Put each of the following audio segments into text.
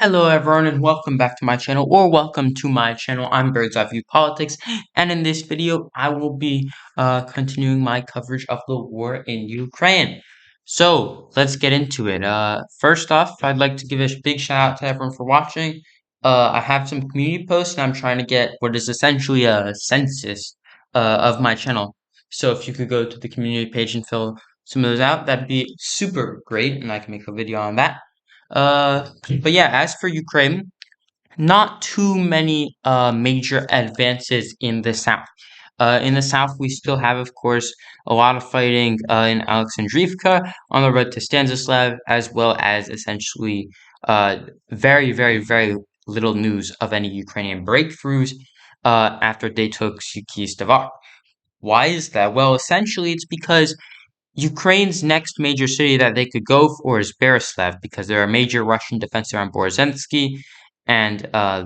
Hello everyone and welcome back to my channel, or welcome to my channel. I'm Bird's Eye View Politics, and in this video I will be continuing my coverage of the war in Ukraine. So let's get into it. First off, I'd like to give a big shout out to everyone for watching. I have some community posts and I'm trying to get what is essentially a census of my channel. So if you could go to the community page and fill some of those out, that'd be super great and I can make a video on that. But yeah, as for Ukraine, not too many major advances in the south. In the south, we still have, of course, a lot of fighting in Alexandrivka on the road to Stanislav, as well as essentially very, very, very little news of any Ukrainian breakthroughs after they took Suki. Why is that? Well, essentially, it's because Ukraine's next major city that they could go for is Berislav, because there are major Russian defenses around Borzhensky, and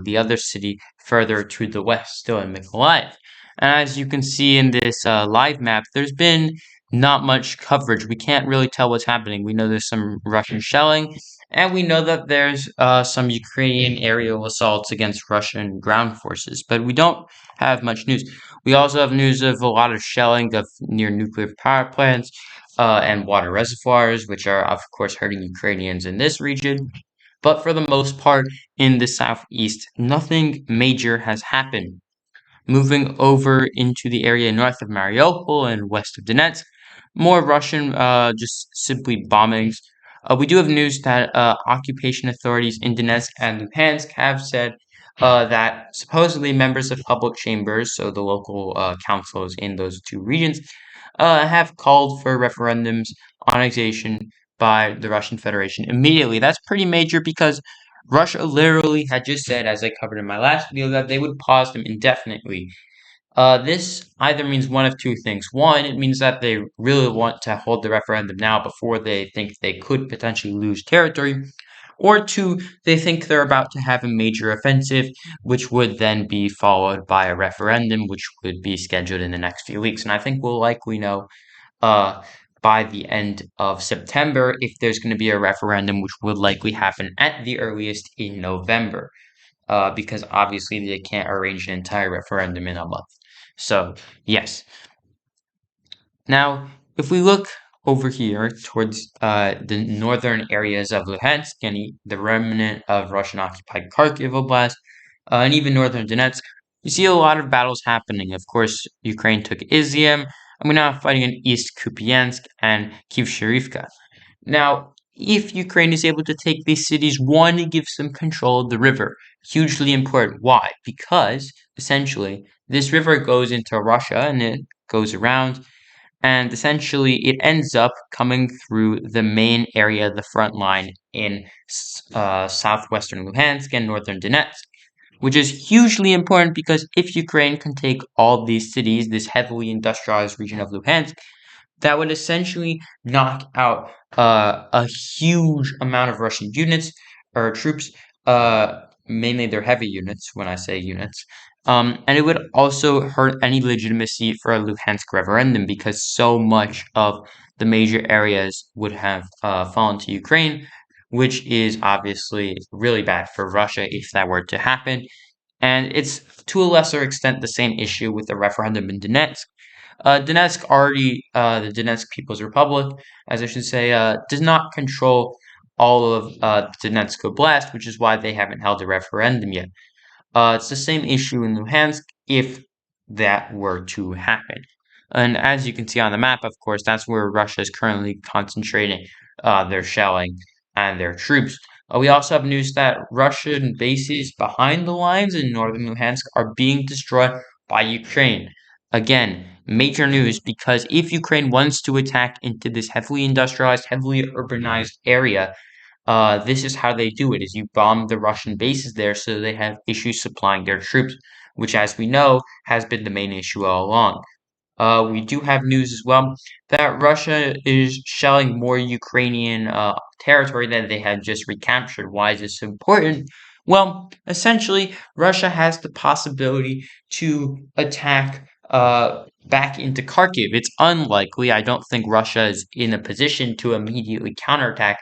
the other city further to the west, still in Mykolaiv. And as you can see in this live map, there's been not much coverage. We can't really tell what's happening. We know there's some Russian shelling, and we know that there's some Ukrainian aerial assaults against Russian ground forces, but we don't have much news. We also have news of a lot of shelling of near nuclear power plants and water reservoirs, which are, of course, hurting Ukrainians in this region. But for the most part, in the southeast, nothing major has happened. Moving over into the area north of Mariupol and west of Donetsk, more Russian, just simply bombings. We do have news that occupation authorities in Donetsk and Luhansk have said that supposedly members of public chambers, so the local councils in those two regions, have called for referendums on annexation by the Russian Federation immediately. That's pretty major because Russia literally had just said, as I covered in my last video, that they would pause them indefinitely. This either means one of two things. One, it means that they really want to hold the referendum now before they think they could potentially lose territory. Or two, they think they're about to have a major offensive, which would then be followed by a referendum, which would be scheduled in the next few weeks. And I think we'll likely know uh, by the end of September if there's going to be a referendum, which would likely happen at the earliest in November, because obviously they can't arrange an entire referendum in a month. So, yes. Now, if we look over here towards the northern areas of Luhansk and the remnant of Russian-occupied Kharkiv Oblast, and even northern Donetsk, you see a lot of battles happening. Of course, Ukraine took Izium, and we're now fighting in East Kupiansk and Kyiv. Now, if Ukraine is able to take these cities, one, it gives them control of the river. Hugely important. Why? Because, essentially, this river goes into Russia and it goes around, and essentially it ends up coming through the main area, the front line in southwestern Luhansk and northern Donetsk, which is hugely important because if Ukraine can take all these cities, this heavily industrialized region of Luhansk, that would essentially knock out a huge amount of Russian units or troops, mainly their heavy units, when I say units. And it would also hurt any legitimacy for a Luhansk referendum because so much of the major areas would have fallen to Ukraine, which is obviously really bad for Russia if that were to happen. And it's to a lesser extent the same issue with the referendum in Donetsk. Donetsk already, the Donetsk People's Republic, as I should say, does not control all of Donetsk Oblast, which is why they haven't held a referendum yet. It's the same issue in Luhansk if that were to happen. And as you can see on the map, of course, that's where Russia is currently concentrating their shelling and their troops. We also have news that Russian bases behind the lines in northern Luhansk are being destroyed by Ukraine. Again, major news because if Ukraine wants to attack into this heavily industrialized, heavily urbanized area, this is how they do it, is you bomb the Russian bases there so they have issues supplying their troops, which as we know has been the main issue all along. We do have news as well that Russia is shelling more Ukrainian territory than they had just recaptured. Why is this important? Well, essentially, Russia has the possibility to attack back into Kharkiv. It's unlikely. I don't think Russia is in a position to immediately counterattack,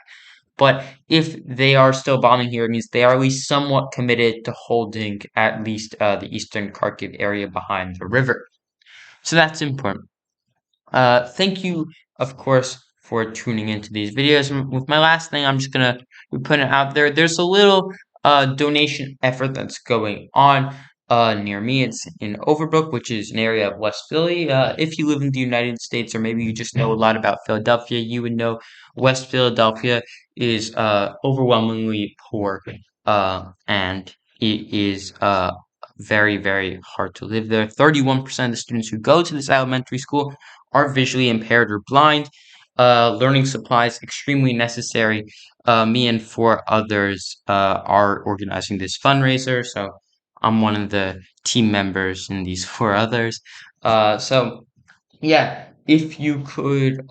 But if they are still bombing here, it means they are at least somewhat committed to holding at least the eastern Kharkiv area behind the river. So that's important. Thank you, of course, for tuning into these videos. And with my last thing, I'm just gonna be putting it out there. There's a little donation effort that's going on near me. It's in Overbrook, which is an area of West Philly. If you live in the United States, or maybe you just know a lot about Philadelphia, you would know West Philadelphia is overwhelmingly poor, and it is very, very hard to live there. 31% of the students who go to this elementary school are visually impaired or blind. Learning supplies extremely necessary. Me and four others are organizing this fundraiser, so I'm one of the team members in these four others. So yeah, if you could,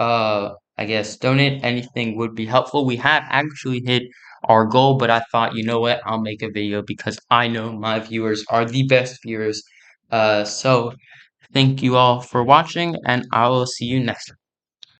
I guess, donate anything would be helpful. We have actually hit our goal, but I thought, you know what, I'll make a video because I know my viewers are the best viewers. So thank you all for watching, and I will see you next time.